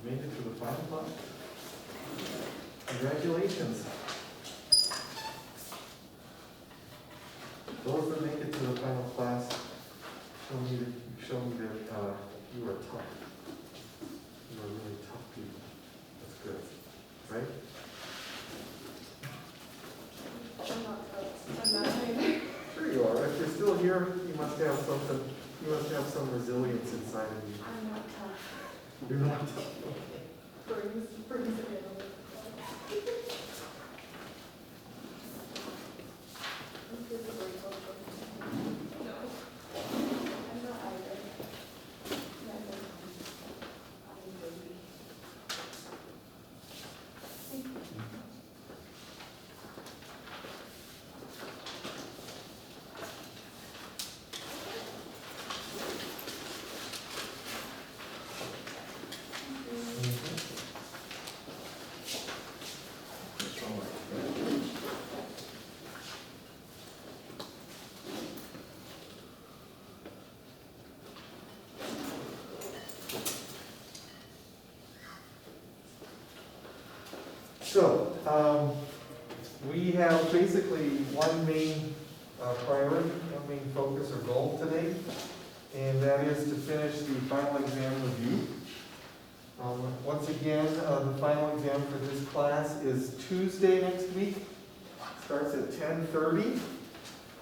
made it to the final class. Congratulations. Those that make it to the final class, show me that you are tough. You are really tough people. That's good, right? I'm not tough. I'm not either. Sure you are. If you're still here, you must have something. You must have some resilience inside of you. I'm not tough. You're not tough. Brings it in a little. This is a great book. No. I'm not either. Never. I'm a baby. So, we have basically one main priority, one main focus or goal today, and that is to finish the final exam review. Once again, the final exam for this class is Tuesday next week. Starts at 10:30.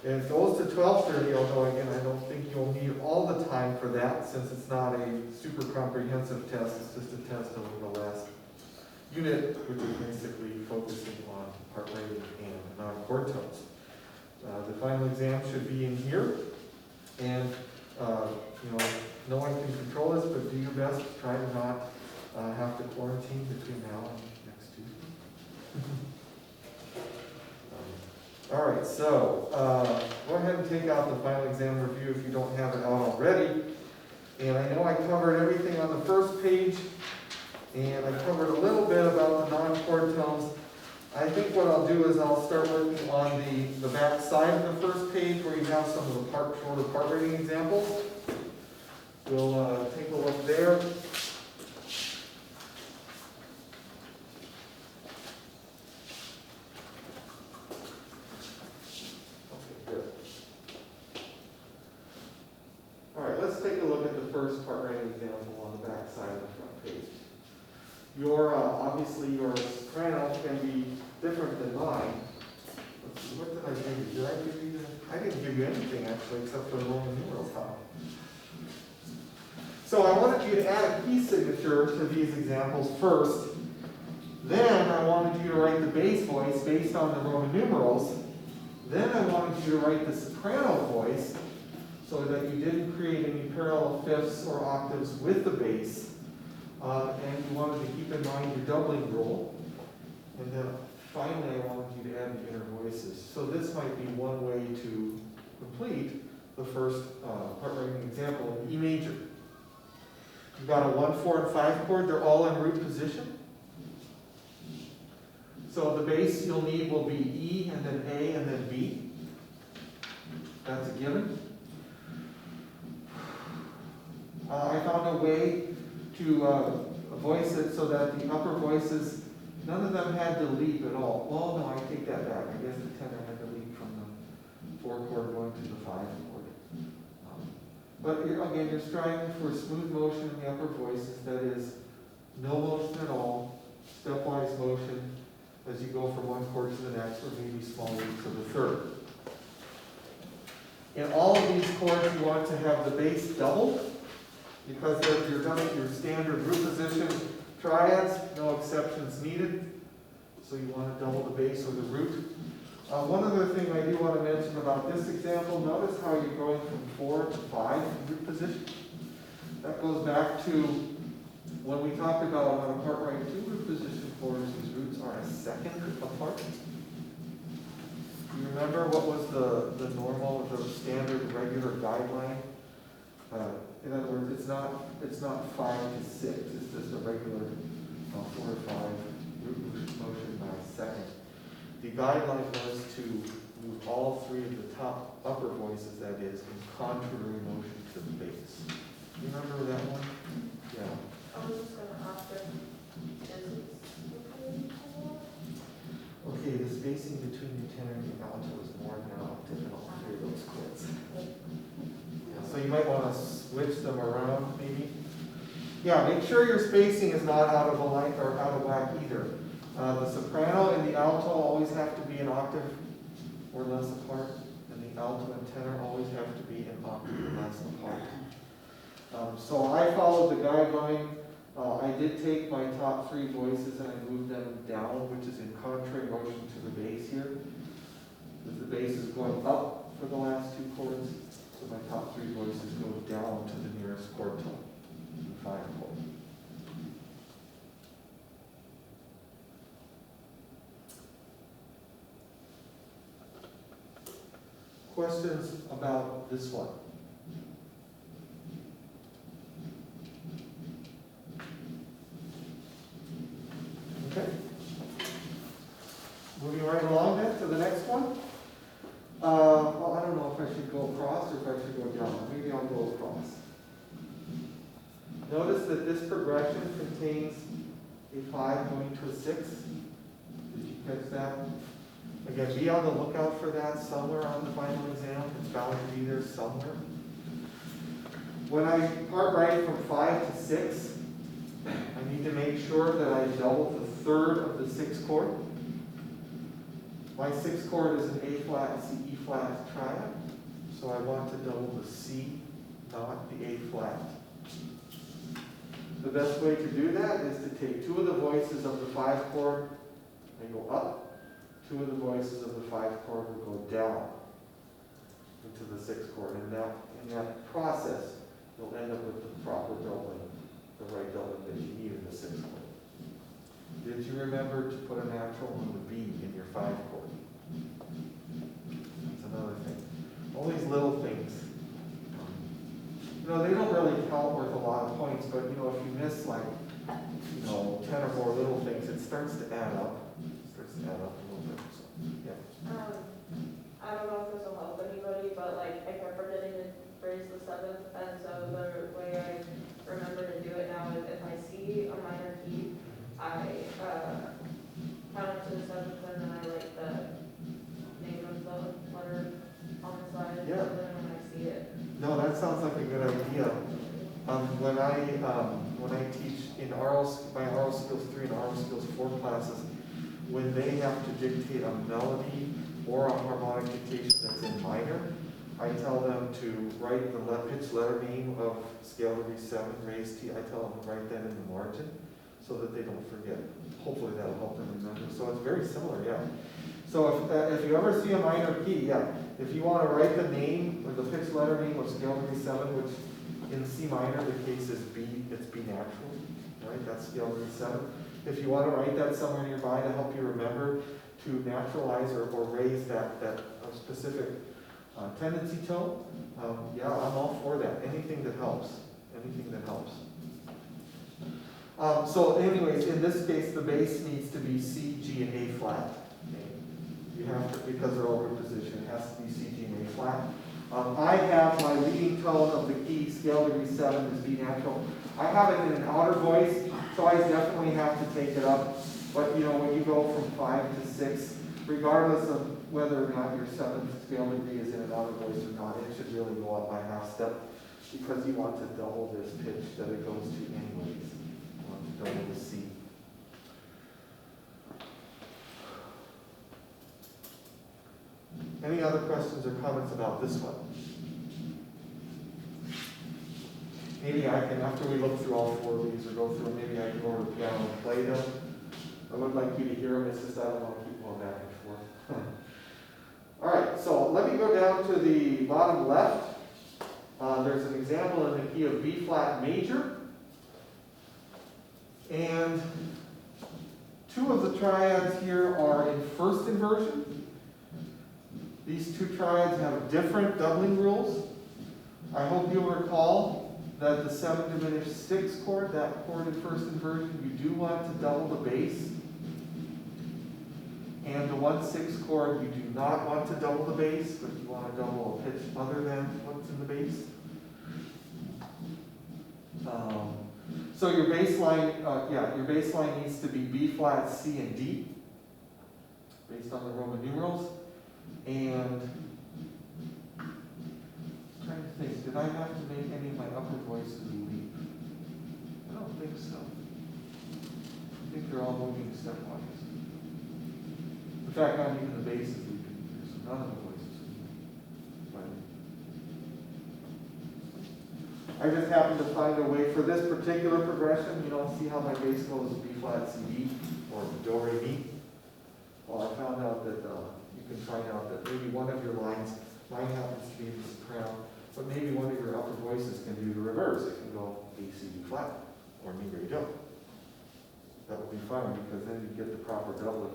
And it goes to 12:30, although again, I don't think you'll need all the time for that since it's not a super comprehensive test. It's just a test over the last unit, which is basically focusing on heart rate and non-core tones. The final exam should be in here, and no one can control this, but do your best to try to not have to quarantine between now and next Tuesday. All right, so go ahead and take out the final exam review if you don't have it out already. And I know I covered everything on the first page. And I covered a little bit about the non-chord tones. I think what I'll do is I'll start working on the back side of the first page where you have some of the shorter part rating examples. We'll take a look there. Okay, good. All right, let's take a look at the first part rating example on the back side of the front page. Obviously your soprano can be different than mine. Let's see, what did I give you? Did I give you I didn't give you anything actually except for the Roman numerals top. So I wanted you to add a key signature to these examples first. Then I wanted you to write the bass voice based on the Roman numerals. Then I wanted you to write the soprano voice so that you didn't create any parallel fifths or octaves with the bass. And you wanted to keep in mind your doubling rule. And then finally, I wanted you to add the inner voices. So this might be one way to complete the first part rating example in E major. You've got a 1, 4, and 5 chord. They're all in root position. So the bass you'll need will be E, and then A, and then B. That's a given. I found a way to voice it so that the upper voices, none of them had to leap at all. Well, no, I take that back. I guess the tenor had to leap from the 4 chord going to the 5 chord. But again, you're striving for smooth motion in the upper voices, that is, no motion at all, stepwise motion as you go from one chord to the next, or maybe small leap to the third. In all of these chords, you want to have the bass doubled, because you're done with your standard root position triads, no exceptions needed. So you want to double the bass or the root. One other thing I do want to mention about this example, notice how you're going from 4 to 5 in root position. That goes back to when we talked about on a part right 2 root position chords, these roots are a second apart. Do you remember what was the normal, the standard regular guideline? In other words, it's not 5 to 6. It's just a regular 4 to 5 root motion by second. The guideline was to move all three of the top upper voices, that is, in contrary motion to the bass. Do you remember that one? Yeah. I was just going to ask if spacing between your tenor and your alto is more than an octave in all three of those chords. Yeah, so you might want to switch them around, maybe. Yeah, make sure your spacing is not out of line or out of whack either. The soprano and the alto always have to be an octave or less apart, and the alto and tenor always have to be an octave or less apart. So I followed the guideline. I did take my top three voices and I moved them down, which is in contrary motion to the bass here. Because the bass is going up for the last two chords, so my top three voices go down to the nearest chord tone, the 5 chord. Questions about this one? Okay. Moving right along then to the next one. Well, I don't know if I should go across or if I should go down. Maybe I'll go across. Notice that this progression contains a 5 going to a 6. Did you catch that? Again, be on the lookout for that somewhere on the final exam. It's bound to be there somewhere. When I part right from 5 to 6, I need to make sure that I double the third of the 6th chord. My 6th chord is an A flat, C, E flat triad. So I want to double the C, not the A flat. The best way to do that is to take 2 of the voices of the 5 chord and go up. 2 of the voices of the 5 chord will go down into the 6th chord. And in that process, you'll end up with the proper doubling, the right doubling that you need in the 6th chord. Did you remember to put a natural on the B in your 5 chord? That's another thing. All these little things. You know, they don't really count worth a lot of points, but you know, if you miss like, 10 or more little things, it starts to add up. It starts to add up a little bit. So, yeah. I don't know if this will help anybody, but like I kept forgetting to raise the 7th, and so the way I remember to do it now is if I see a minor key, I count up to the 7th, and then I write the name of the letter on the side. Yeah. So then when I see it. No, that sounds like a good idea. When I teach in my Aural Skills 3 and Aural Skills 4 classes, when they have to dictate a melody or a harmonic dictation that's in minor, I tell them to write the pitch letter name of scale degree 7, raised T. I tell them to write that in the margin so that they don't forget. Hopefully that'll help them remember. So it's very similar, yeah. So if you ever see a minor key, yeah, if you want to write the name or the pitch letter name of scale degree 7, which in C minor the case is B, it's B natural, right? That's scale degree 7. If you want to write that somewhere nearby to help you remember to naturalize or raise that specific tendency tone, yeah, I'm all for that. Anything that helps. Anything that helps. So anyways, in this case, the bass needs to be C, G, and A flat. Okay? You have to, because they're over position, it has to be C, G, and A flat. I have my leading tone of the key, scale degree 7 is B natural. I have it in an outer voice, so I definitely have to take it up. But you know, when you go from 5 to 6, regardless of whether or not your 7th scale degree is in an outer voice or not, it should really go up by half step because you want to double this pitch that it goes to anyways. You want to double the C. Any other questions or comments about this one? Maybe I can, after we look through all 4 of these or go through, maybe I can go over the piano and play them. I would like you to hear them, it's just I don't want to keep going back and forth. All right, so let me go down to the bottom left. There's an example in the key of B flat major. And 2 of the triads here are in first inversion. These 2 triads have different doubling rules. I hope you'll recall that the 7 diminished 6 chord, that chord in first inversion, you do want to double the bass. And the 1/6 chord, you do not want to double the bass, but you want to double a pitch other than what's in the bass. So your bass line, your bass line needs to be B flat, C, and D. based on the Roman numerals. And I'm trying to think, did I have to make any of my upper voices leap? I don't think so. I think they're all moving stepwise. In fact, not even the bass is leaping, so none of the voices are leaping. I just happened to find a way for this particular progression. You don't see how my bass goes B flat C D or do re mi. Well, I found out that you can find out that maybe one of your lines, mine happens to be the soprano, but maybe one of your upper voices can do the reverse. It can go B C D flat or mi re do. That would be fun because then you get the proper doublet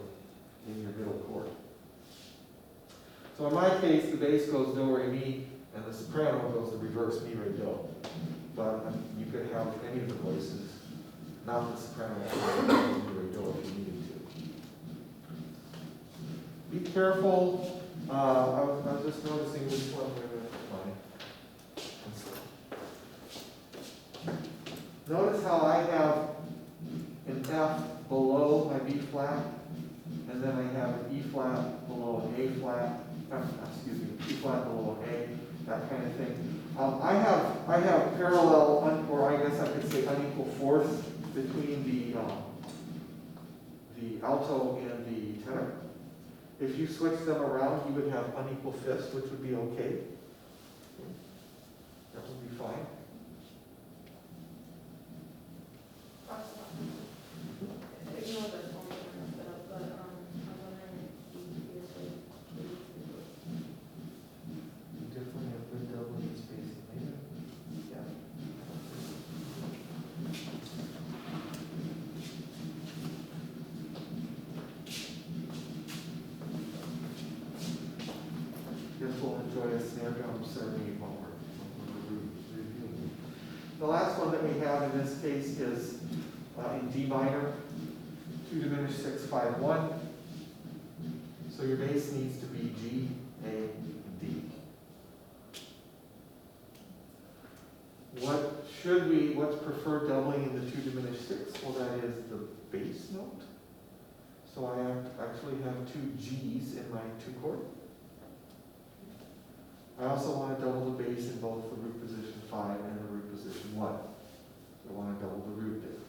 in your middle chord. So in my case, the bass goes do re mi, and the soprano goes the reverse mi re do. But you could have any of the voices, not the soprano, mi re do if you needed to. Be careful. I was just noticing which one we're going to find. Notice how I have an F below my B flat, and then I have an E flat below an A flat, E flat below an A, that kind of thing. I have parallel, or I guess I could say unequal fourths between the alto and the tenor. If you switch them around, you would have unequal fifths, which would be okay. That would be fine. Ignore this one, but I'm wondering if you You definitely have good doubling spacing later. Yeah. Guess we'll enjoy a snare drum serenade while we're reviewing. The last one that we have in this case is in D minor, 2 diminished 6, 5, 1. So your bass needs to be G, A, and D. What's preferred doubling in the 2 diminished 6? Well, that is the bass note. So I actually have 2 G's in my 2 chord. I also want to double the bass in both the root position 5 and the root position 1. So I want to double the root there.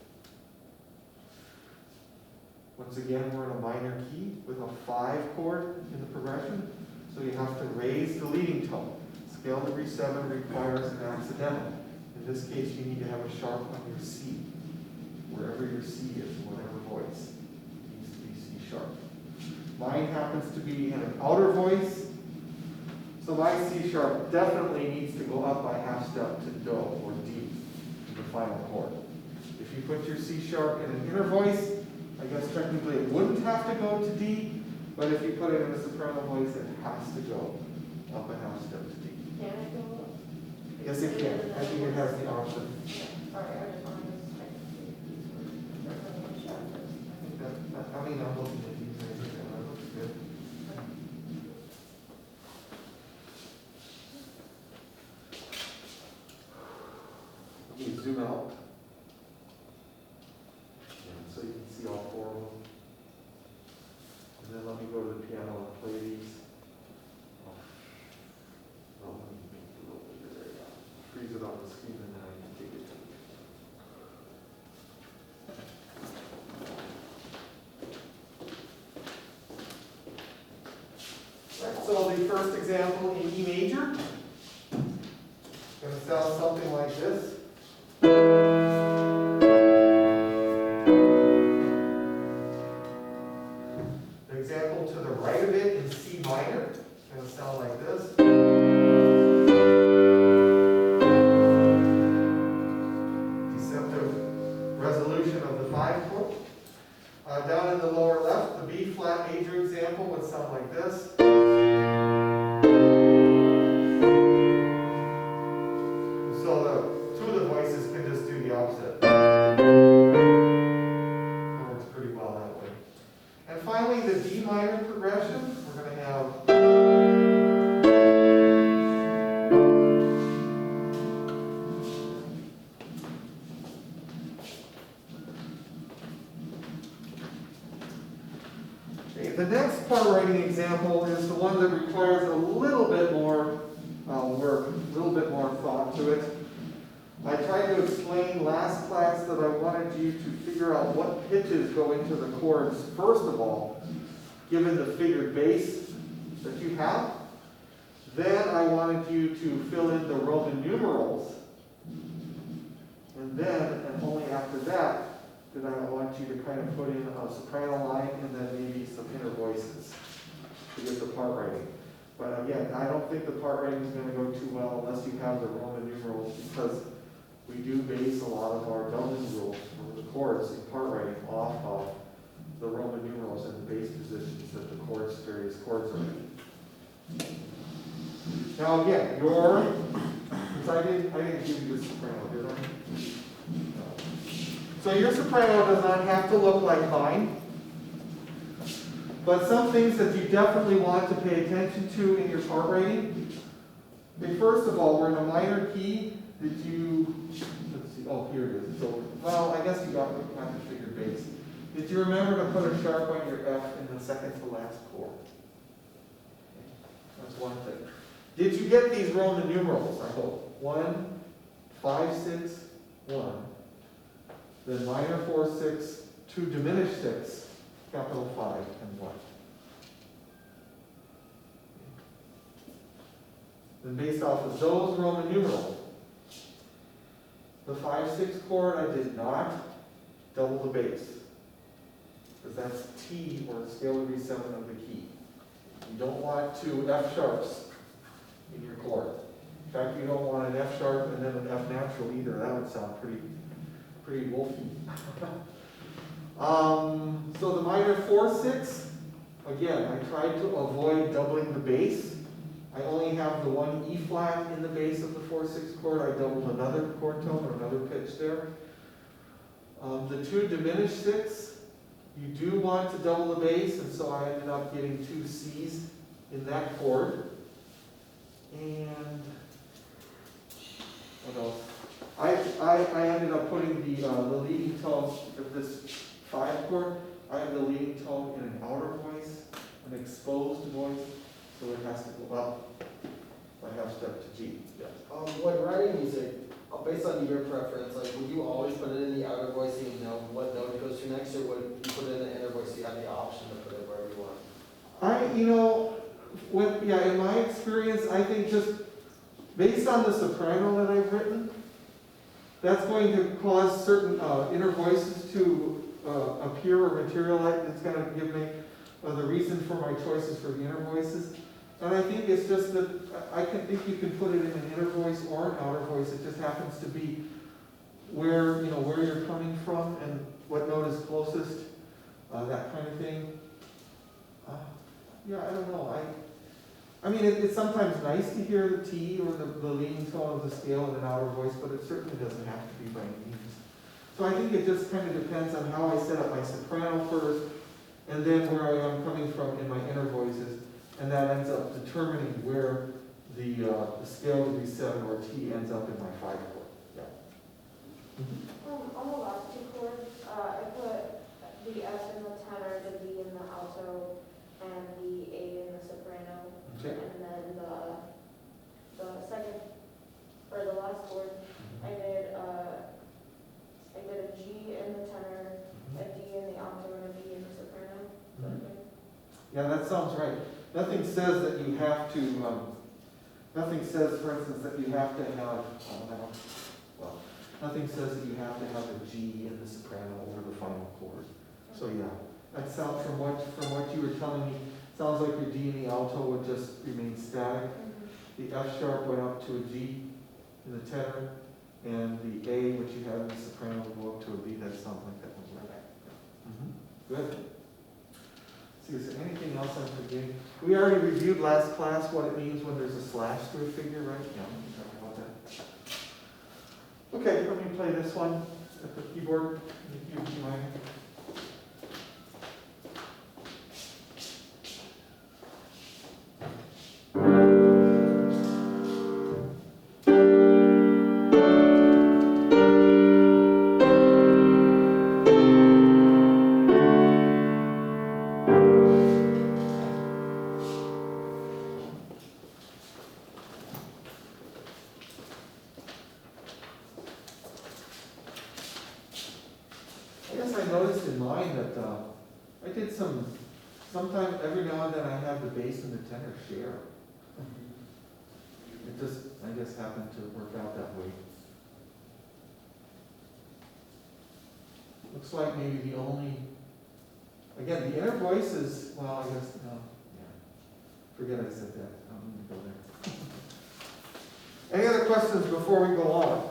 Once again, we're in a minor key with a 5 chord in the progression, so you have to raise the leading tone. Scale degree 7 requires an accidental. In this case, you need to have a sharp on your C, wherever your C is, whatever voice. It needs to be C sharp. Mine happens to be in an outer voice, so my C sharp definitely needs to go up by half step to Do or D, the final chord. If you put your C sharp in an inner voice, I guess technically it wouldn't have to go to D, but if you put it in a soprano voice, it has to go up a half step to D. Can I go up? Yes, it can. I think it has the option. Yeah, sorry, I just wanted to check to see if these were, I'm looking at these right here, that looks good. Let me zoom out. So you can see all 4 of them. And then let me go to the piano and play these. Let me make it a little bigger there. Freeze it on the screen and then I can take it. Right, so the first example in E major, going to sound something like this. The example to the right of it in C minor is going to sound like this. Deceptive resolution of the 5 chord. Down in the lower left, the B flat major example would sound like this. So the 2 of the voices can just do the opposite. It works pretty well that way. And finally, the D minor progression, we're going to have Okay, the next part writing example is the one that requires a little bit more work, a little bit more thought to it. I tried to explain last class that I wanted you to figure out what pitches go into the chords first of all, given the figured bass that you have. Then I wanted you to fill in the Roman numerals. And then, and only after that, did I want you to kind of put in a soprano line and then maybe some inner voices to get the part writing. But again, I don't think the part writing is going to go too well unless you have the Roman numerals, because we do base a lot of our doubling rules for the chords in part writing off of the Roman numerals and the bass positions that the chords, various chords are in. Now again, because I didn't give you a soprano, did I? No. So your soprano does not have to look like mine, but some things that you definitely want to pay attention to in your part writing. Okay, first of all, we're in a minor key. Did you, let's see, oh, here it is. So, well, I guess you got the figured bass. Did you remember to put a sharp on your F in the second to last chord? That's one thing. Did you get these Roman numerals? I hope. 1, 5, 6, 1. Then minor 4, 6, 2 diminished 6, capital 5, and 1. Then based off of those Roman numerals, the 5, 6 chord, I did not double the bass, because that's T, or scale degree 7 of the key. You don't want two F sharps in your chord. In fact, you don't want an F sharp and then an F natural either. That would sound pretty wolfy. So the minor 4, 6, again, I tried to avoid doubling the bass. I only have the one E flat in the bass of the 4, 6 chord. I doubled another chord tone or another pitch there. The 2 diminished 6, you do want to double the bass, and so I ended up getting 2 C's in that chord. And what else? I ended up putting the leading tone of this 5 chord. I have the leading tone in an outer voice, an exposed voice, so it has to go up by half step to G. Yes. When writing music, based on your preference, like would you always put it in the outer voice so you know what note it goes to next, or would you put it in the inner voice so you have the option to put it wherever you want? In my experience, I think just based on the soprano that I've written, that's going to cause certain inner voices to appear or materialize. It's going to give me the reason for my choices for the inner voices. And I think it's just that I think you can put it in an inner voice or an outer voice. It just happens to be where you're coming from and what note is closest, that kind of thing. I don't know. I mean, it's sometimes nice to hear the T or the leading tone of the scale in an outer voice, but it certainly doesn't have to be by any means. So I think it just kind of depends on how I set up my soprano first, and then where I am coming from in my inner voices, and that ends up determining where the scale degree 7 or T ends up in my 5 chord. Yeah. On the last 2 chords, I put the S in the tenor, the D in the alto, and the A in the soprano. Okay. And then the second, or the last chord, I did a G in the tenor, a D in the alto, and a B in the soprano. Mhm. Yeah, that sounds right. Nothing says that you have to, nothing says, for instance, that you have to have, nothing says that you have to have a G in the soprano over the final chord. So yeah, that sounds, from what you were telling me, sounds like your D in the alto would just remain static. The F sharp went up to a G in the tenor, and the A, which you have in the soprano, would go up to a B. That sounds like that was right. Good. See, is there anything else I'm forgetting? We already reviewed last class what it means when there's a slash through a figure, right? Yeah, we can talk about that. Okay, let me play this one at the keyboard. In the key minor. mind that, I did sometimes, every now and then I have the bass and the tenor share. It just, I guess, happened to work out that way. Looks like maybe the only, again, the inner voices, well, I guess, no, yeah. Forget I said that, I don't need to go there. Any other questions before we go on?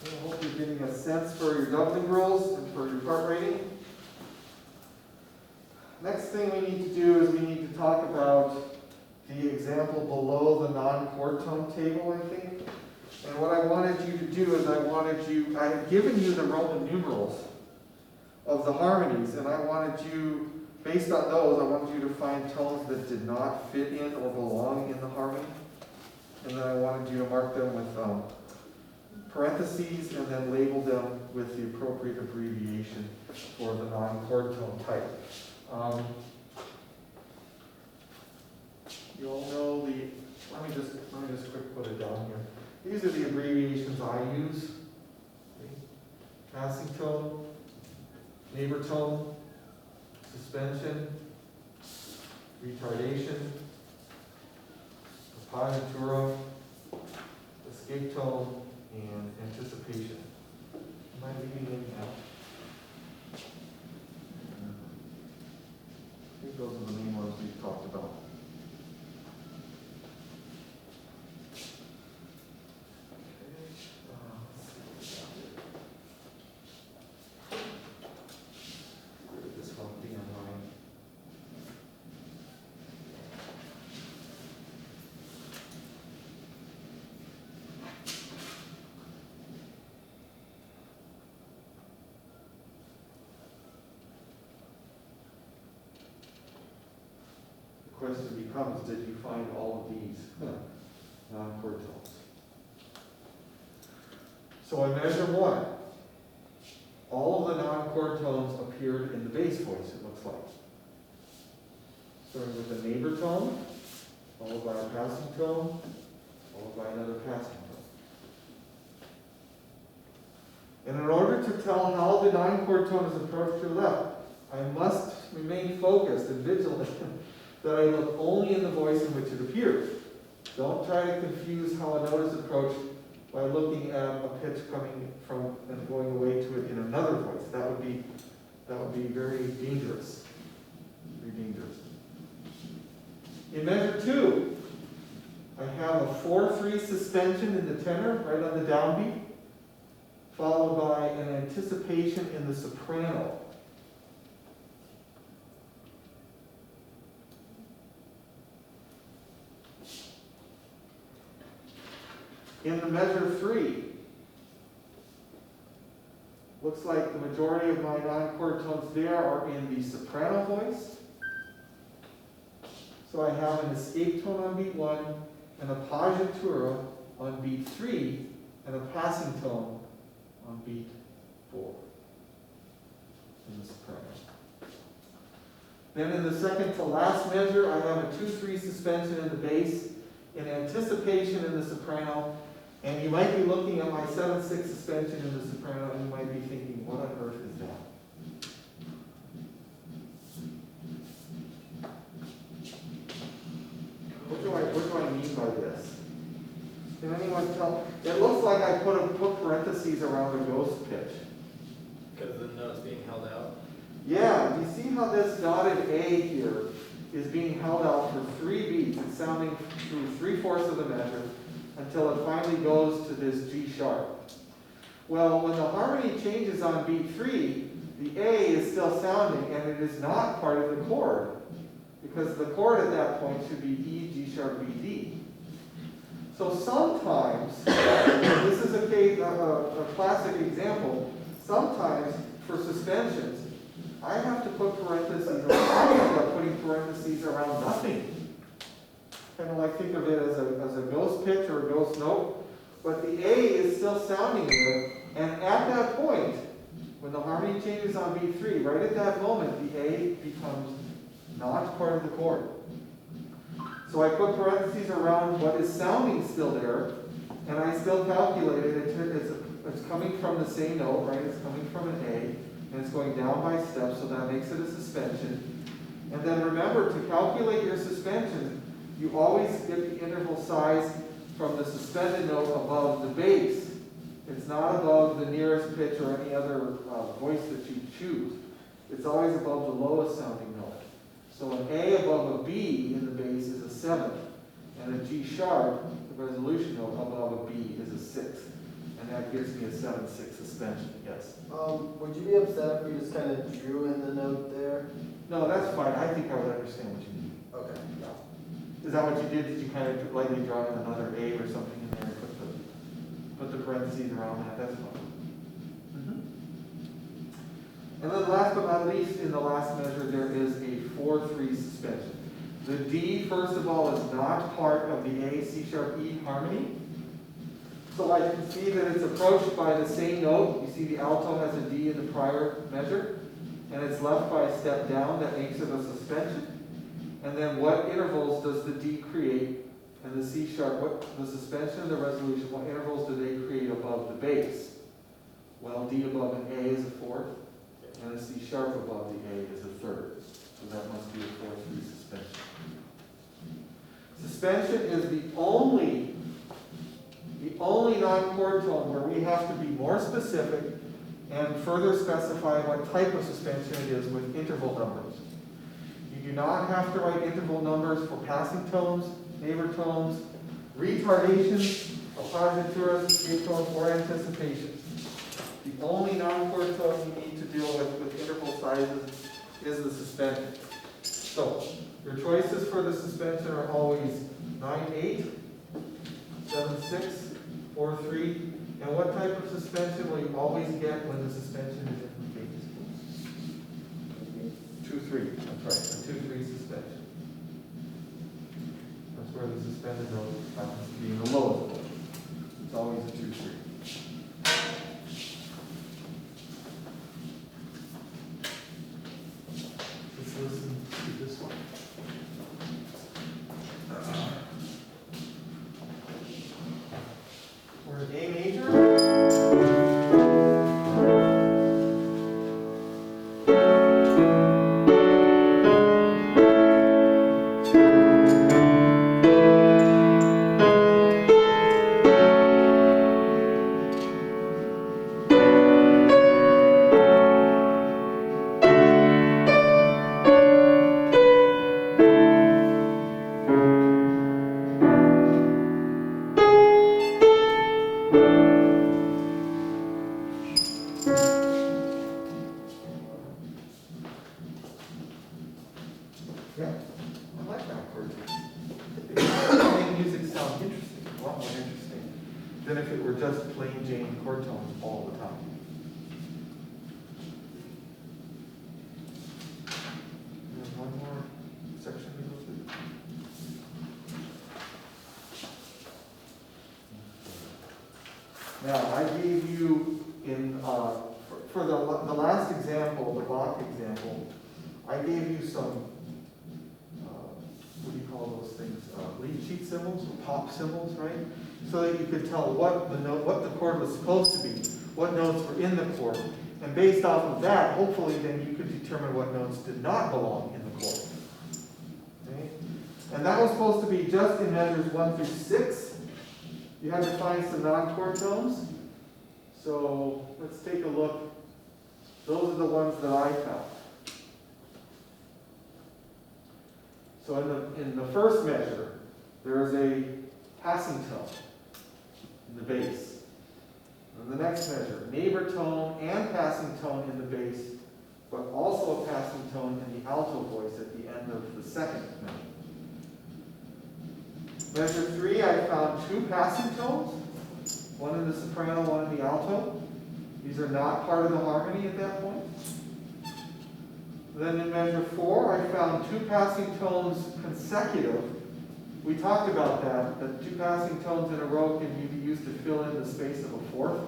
I hope you're getting a sense for your doubling rules and for your part rating. Next thing we need to do is we need to talk about the example below the non-chord tone table, I think. And what I wanted you to do is I had given you the Roman numerals of the harmonies, and I wanted you, based on those, I wanted you to find tones that did not fit in or belong in the harmony. And then I wanted you to mark them with parentheses and then label them with the appropriate abbreviation for the non-chord tone type. You all know let me just quick put it down here. These are the abbreviations I use. Okay. Passing tone, neighbor tone, suspension, retardation, appoggiatura, escape tone, and anticipation. Am I leaving any out? I think those are the main ones we've talked about. Where did this one be on mine? The question becomes, did you find all of these non-chord tones? So in measure one, all of the non-chord tones appeared in the bass voice, it looks like. Starting with a neighbor tone, followed by a passing tone, followed by another passing tone. And in order to tell how the non-chord tone is approached to the left, I must remain focused and vigilant that I look only in the voice in which it appears. Don't try to confuse how a note is approached by looking at a pitch coming from and going away to it in another voice. That would be very dangerous. Very dangerous. In measure two, I have a 4/3 suspension in the tenor, right on the downbeat, followed by an anticipation in the soprano. In the measure three, looks like the majority of my non-chord tones there are in the soprano voice. So I have an escape tone on beat 1, an appoggiatura on beat 3, and a passing tone on beat 4 in the soprano. Then in the second to last measure, I have a 2/3 suspension in the bass, an anticipation in the soprano, and you might be looking at my 7/6 suspension in the soprano, and you might be thinking, what on earth is that? What do I mean by this? Can anyone tell? It looks like I put parentheses around a ghost pitch. Because the note's being held out? Yeah, you see how this dotted A here is being held out for 3 beats. It's sounding through 3/4 of the measure until it finally goes to this G sharp. Well, when the harmony changes on beat 3, the A is still sounding and it is not part of the chord, because the chord at that point should be E, G sharp, B, D. So sometimes, this is a classic example, sometimes for suspensions, I have to put parentheses, or I end up putting parentheses around nothing. Kind of like think of it as a ghost pitch or a ghost note, but the A is still sounding there, and at that point, when the harmony changes on beat 3, right at that moment, the A becomes not part of the chord. So I put parentheses around what is sounding still there, and I still calculate it it's coming from the same note, right? It's coming from an A, and it's going down by steps, so that makes it a suspension. And then remember, to calculate your suspension, you always get the interval size from the suspended note above the bass. It's not above the nearest pitch or any other voice that you choose. It's always above the lowest sounding note. So an A above a B in the bass is a 7, and a G sharp, the resolution note above a B, is a 6. And that gives me a 7/6 suspension, yes. Would you be upset if we just kind of drew in the note there? No, that's fine. I think I would understand what you mean. Okay. Is that what you did? Did you kind of lightly draw in another A or something in there and put the parentheses around that? That's fine. And then last but not least, in the last measure, there is a 4/3 suspension. The D, first of all, is not part of the A, C sharp, E harmony. So I can see that it's approached by the same note. You see the alto has a D in the prior measure, and it's left by a step down. That makes it a suspension. And then what intervals does the D create? And the C sharp, what the suspension and the resolution, what intervals do they create above the bass? Well, D above an A is a 4th, and a C sharp above the A is a 3rd. So that must be a 4/3 suspension. Suspension is the only non-chord tone where we have to be more specific and further specify what type of suspension it is with interval numbers. You do not have to write interval numbers for passing tones, neighbor tones, retardations, appoggiaturas, escape tones, or anticipations. The only non-chord tone you need to deal with interval sizes is the suspension. So, your choices for the suspension are always 9/8, 7/6, 4/3, and what type of suspension will you always get when the suspension is in the bass? 2/3, that's right, a 2/3 suspension. That's where the suspended note happens to be in the lowest note. It's always a 2/3. Let's listen to this one. We're in A major. Yeah, I like that chord. It makes music sound interesting, a lot more interesting than if it were just plain Jane chord tones all the time. There's one more section to go through. Now, I gave you in, for the last example, the Bach example, I gave you some, what do you call those things, lead sheet symbols, or pop symbols, right? So that you could tell what the note, what the chord was supposed to be, what notes were in the chord. And based off of that, hopefully then you could determine what notes did not belong in the chord. Okay? And that was supposed to be just in measures 1 through 6. You had to find some non-chord tones. So let's take a look. Those are the ones that I found. So in the first measure, there is a passing tone in the bass. In the next measure, neighbor tone and passing tone in the bass, but also a passing tone in the alto voice at the end of the second measure. Measure 3, I found 2 passing tones, one in the soprano, one in the alto. These are not part of the harmony at that point. Then in measure 4, I found 2 passing tones consecutive. We talked about that 2 passing tones in a row can be used to fill in the space of a fourth.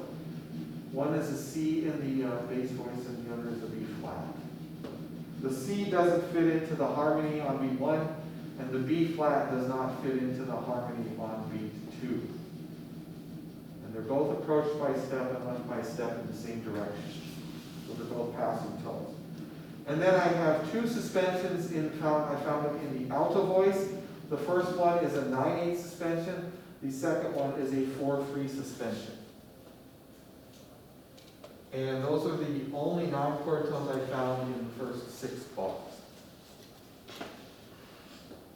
One is a C in the bass voice and the other is a B flat. The C doesn't fit into the harmony on beat 1, and the B flat does not fit into the harmony on beat 2. And And they're both approached by step and left by step in the same direction. So they're both passive tones. And then I have two suspensions I found them in the alto voice. The first one is a 9/8 suspension. The second one is a 4/3 suspension. And those are the only non-chord tones I found in the first 6 bars.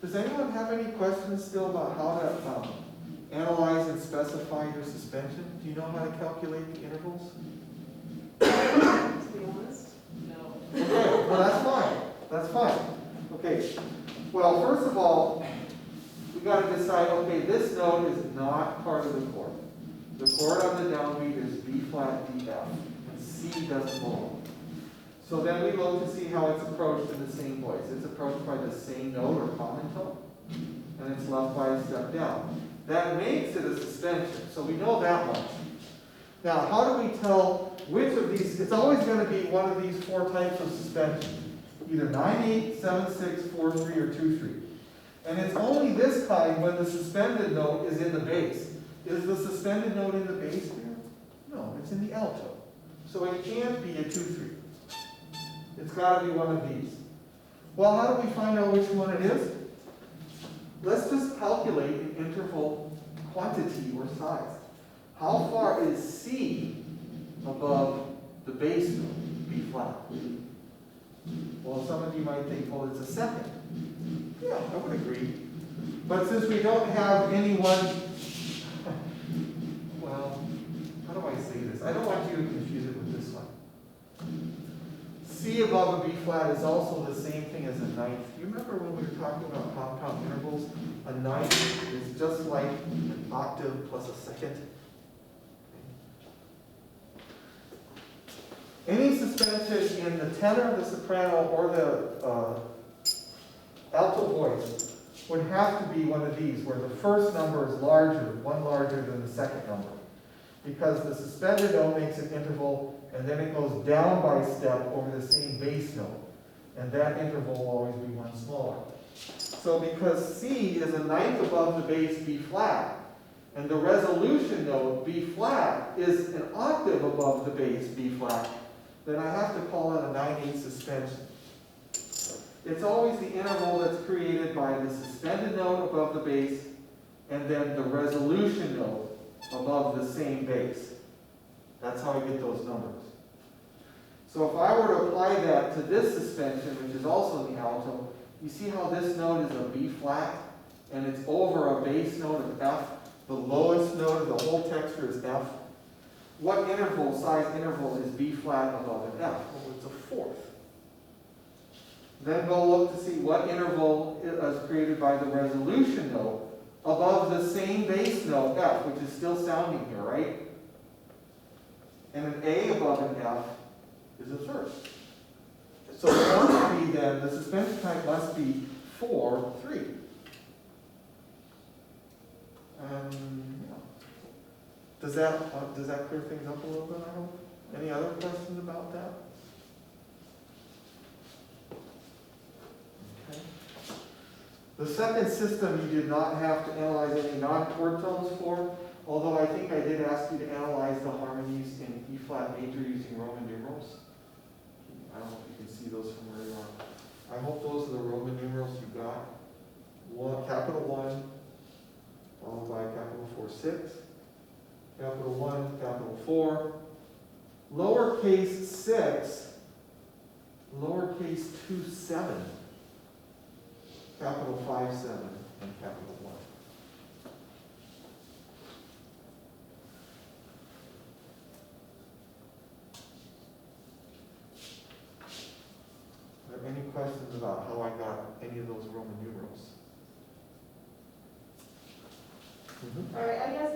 Does anyone have any questions still about how to analyze and specify your suspension? Do you know how to calculate the intervals? To be honest, no. Okay, well, that's fine, that's fine. Okay, well, first of all, we gotta decide, okay, this note is not part of the chord. The chord on the downbeat is B flat, D, F, and C doesn't belong. So then we look to see how it's approached in the same voice. It's approached by the same note or common tone, and it's left by a step down. That makes it a suspension, so we know that much. Now, how do we tell which of these? It's always going to be one of these 4 types of suspension, either 9/8, 7/6, 4/3, or 2/3. And it's only this kind when the suspended note is in the bass. Is the suspended note in the bass here? No, it's in the alto. So it can't be a 2/3. It's got to be one of these. Well, how do we find out which one it is? Let's just calculate an interval quantity or size. How far is C above the bass note, B flat? Well, some of you might think, well, it's a second. Yeah, I would agree. But since we don't have anyone, well, how do I say this? I don't want you to confuse it with this one. C above a B flat is also the same thing as a ninth. You remember when we were talking about compound intervals? A ninth is just like an octave plus a second. Any suspension in the tenor, the soprano, or the alto voice would have to be one of these, where the first number is one larger than the second number. Because the suspended note makes an interval, and then it goes down by step over the same bass note. And that interval will always be one smaller. So because C is a ninth above the bass B flat, and the resolution note B flat is an octave above the bass B flat, then I have to call it a 9/8 suspension. It's always the interval that's created by the suspended note above the bass, and then the resolution note above the same bass. That's how I get those numbers. So if I were to apply that to this suspension, which is also in the alto, you see how this note is a B flat, and it's over a bass note of F. The lowest note of the whole texture is F. What size interval is B flat above an F? Well, it's a fourth. Then go look to see what interval is created by the resolution note above the same bass note F, which is still sounding here, right? And an A above an F is a third. So it must be then, the suspension type must be 4/3. Yeah. Does that clear things up a little bit, I hope? Any other questions about that? Okay. The second system you did not have to analyze any non-chord tones for, although I think I did ask you to analyze the harmonies in E flat major using Roman numerals. I don't know if you can see those from where you are. I hope those are the Roman numerals you got. Capital 1, followed by capital 4/6, capital 1, capital 4, lowercase 6, lowercase 2/7, capital 5/7, and capital 1. Are there any questions about how I got any of those Roman numerals? Alright, I guess,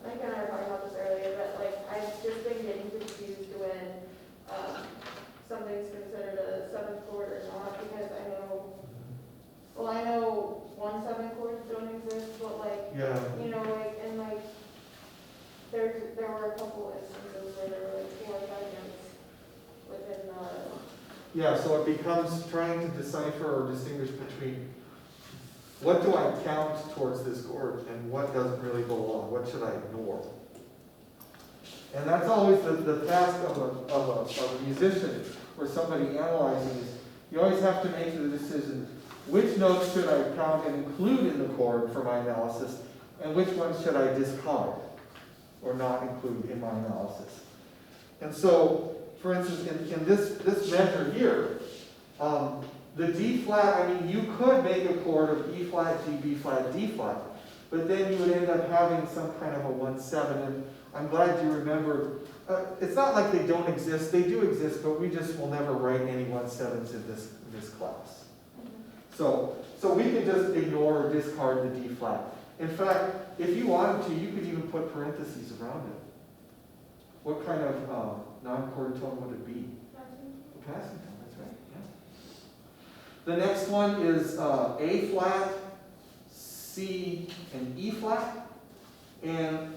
Mike and I were talking about this earlier, but like, I've just been getting confused when, something's considered a 7th chord or not, because I know 1 7 chords don't exist, but like, Yeah. you know, like, and like, there were a couple instances where there were like 4 or 5 notes within the, Yeah, so it becomes trying to decipher or distinguish between what do I count towards this chord and what doesn't really belong, what should I ignore? And that's always the task of a musician or somebody analyzing is, you always have to make the decision, which notes should I count and include in the chord for my analysis, and which ones should I discard or not include in my analysis. And so, for instance, in this measure here, the D flat, I mean, you could make a chord of E flat, G, B flat, D flat, but then you would end up having some kind of a 1/7, and I'm glad you remember, it's not like they don't exist, they do exist, but we just will never write any 1/7s in this class. So we can just ignore or discard the D flat. In fact, if you wanted to, you could even put parentheses around it. What kind of non-chord tone would it be? A passing tone, that's right, yeah. The next one is A flat, C, and E flat. And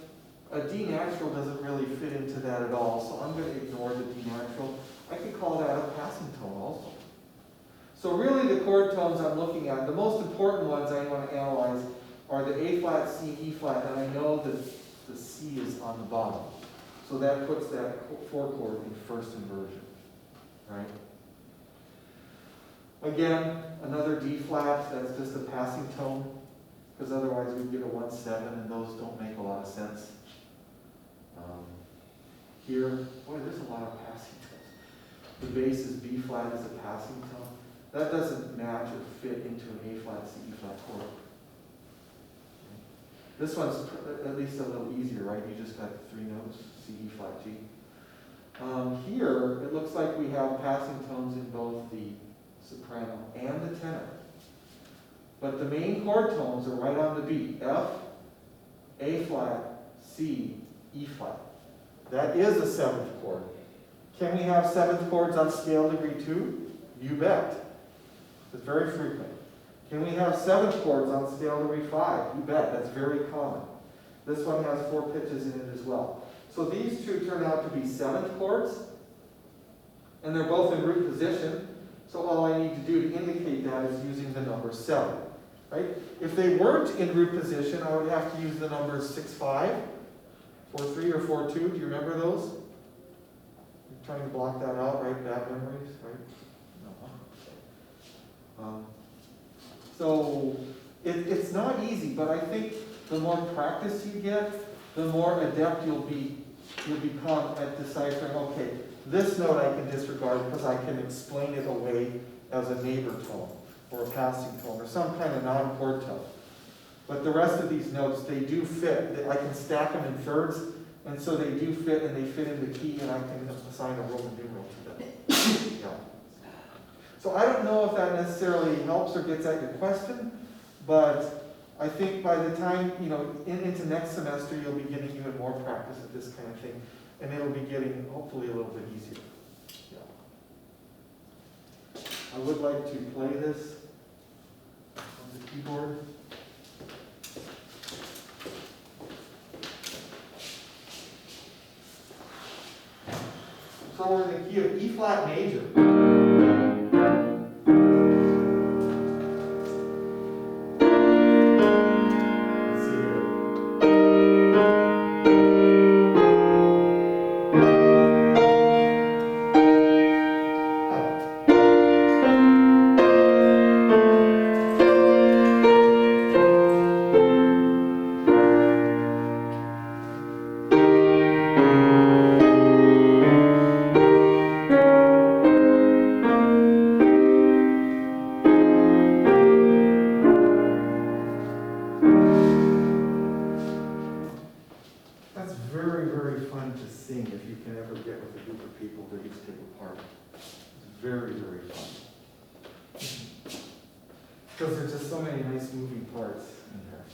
a D natural doesn't really fit into that at all, so I'm going to ignore the D natural. I could call that a passing tone also. So really the chord tones I'm looking at, the most important ones I want to analyze are the A flat, C, E flat, and I know that the C is on the bottom. So that puts that 4 chord in first inversion, right? Again, another D flat, that's just a passing tone, because otherwise we'd get a 1/7, and those don't make a lot of sense. Here, boy, there's a lot of passing tones. The bass is B flat as a passing tone. That doesn't match or fit into an A flat, C, E flat chord. This one's at least a little easier, right? You just got 3 notes, C, E flat, G. Here, it looks like we have passing tones in both the soprano and the tenor. But the main chord tones are right on the beat. F, A flat, C, E flat. That is a 7th chord. Can we have 7th chords on scale degree 2? You bet. It's very frequent. Can we have 7th chords on scale degree 5? You bet. That's very common. This one has 4 pitches in it as well. So these two turn out to be 7th chords, and they're both in root position. So all I need to do to indicate that is using the number 7. Right? If they weren't in root position, I would have to use the numbers 6-5, 4-3, or 4-2. Do you remember those? You're trying to block that out, right? Bad memories, right? No. So it's not easy, but I think the more practice you get, the more adept you'll become at deciphering, okay, this note I can disregard because I can explain it away as a neighbor tone, or a passing tone, or some kind of non-chord tone. But the rest of these notes, they do fit. I can stack them in thirds, and so they do fit, and they fit in the key, and I can assign a Roman numeral to them. Yeah. So I don't know if that necessarily helps or gets at your question, but I think by the time, into next semester, you'll be getting even more practice at this kind of thing, and it'll be getting, hopefully, a little bit easier. Yeah. I would like to play this on the keyboard. So we're in the key of E flat major. Let's see here. That's very, very fun to sing if you can ever get with a group of people that each take a part. It's very, very fun. Because there's just so many nice moving parts in there.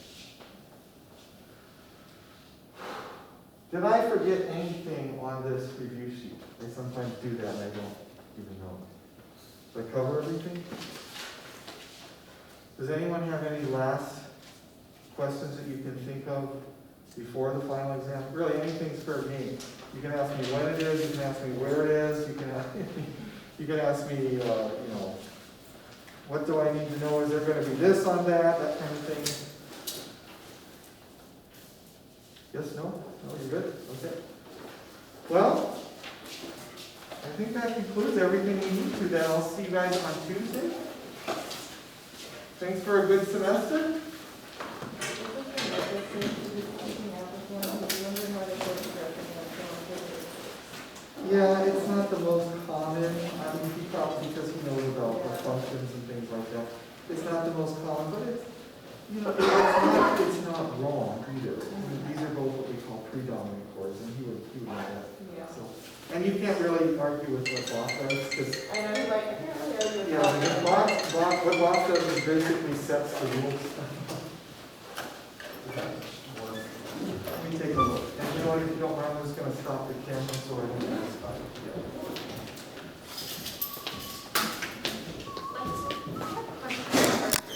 Did I forget anything on this review sheet? I sometimes do that and I don't even know. Did I cover everything? Does anyone have any last questions that you can think of before the final exam? Really, anything's fair game. You can ask me when it is, you can ask me where it is, you can ask me, what do I need to know? Is there going to be this on that kind of thing? Yes, no? No, you're good? Okay. Well, I think that concludes everything we need to, then I'll see you guys on Tuesday. Thanks for a good semester. Yeah, it's not the most common, I mean, he probably, because he knows about the functions and things like that. It's not the most common, but it's, you know, it's not wrong either. I mean, these are both what we call predominant chords, and he would know that. Yeah. So, and you can't really argue with what Bach does, because, I know, he's like, I can't really argue with yeah, that. what Bach does is basically sets the rules. Let me take a look. And you know what, if you don't mind, I'm just gonna stop the camera so I don't.